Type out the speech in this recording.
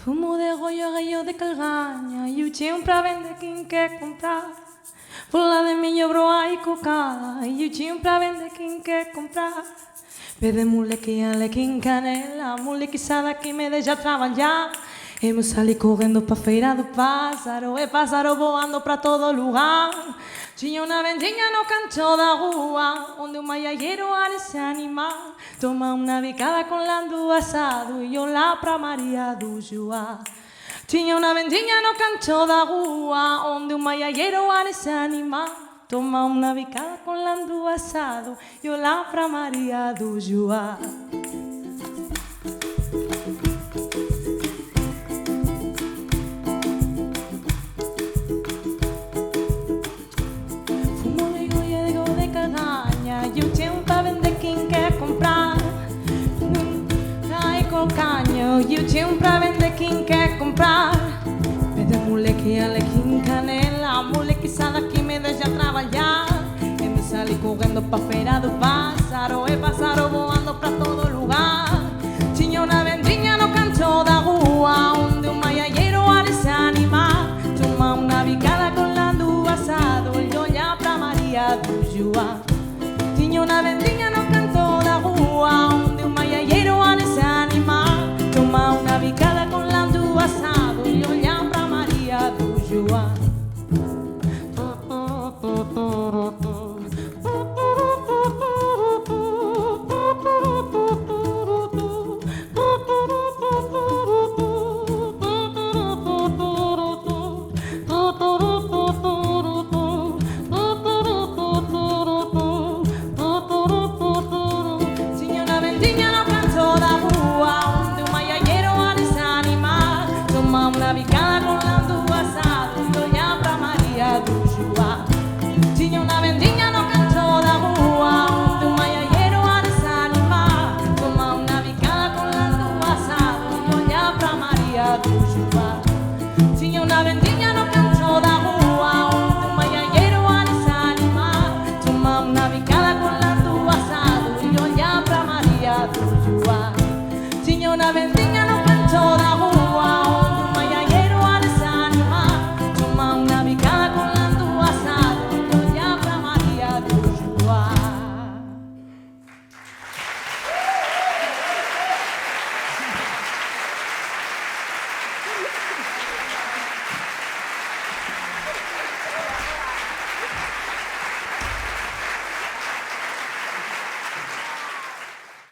Fumo de goio, gallo de calganha e o tio pra vender quem quer comprar. Bola de milho, broa e cocada e o tio pra vender quem quer comprar. Pede moleque, alequim, canela, molequizada que me deixa trabalhar. Hemos saí correndo pra feira do pássaro e pássaro voando pra todo lugar. Tinha uma vendinha no canto da rua onde o maiagueiro era se animar. Toma uma bicada com lando assado e olá pra Maria do Joá. Tinha uma vendinha no canto da rua onde o maiagueiro era se animar. Toma uma bicada com lando assado e olá pra Maria do Joá. E o tio pra vender quem quer comprar. Ai, com canho. E o tio pra vender quem quer comprar. Pede moleque, alequim, canela, molequizada que me deixa trabalhar. E me salí correndo pra feira do pássaro e pássaro voando pra todo lugar. Tinha uma vendinha no canto da rua onde o maiagueiro era se animar. Toma uma bicada com lando assado e olhar pra Maria do Joá. Tinha uma vendinha no canto da rua onde o maiagueiro era se animar. Toma uma bicada com lando assado e olhar pra Maria do Joá. Uma bicada com lando assado e olhar pra Maria do Joá. Tinha uma vendinha no canto da rua onde o maiagueiro era se animar. Toma uma bicada com lando assado e olhar pra Maria do Joá. Tinha uma vendinha no canto da rua onde o maiagueiro era se animar. Toma uma bicada com lando assado e olhar pra Maria do Joá. Tinha uma vendinha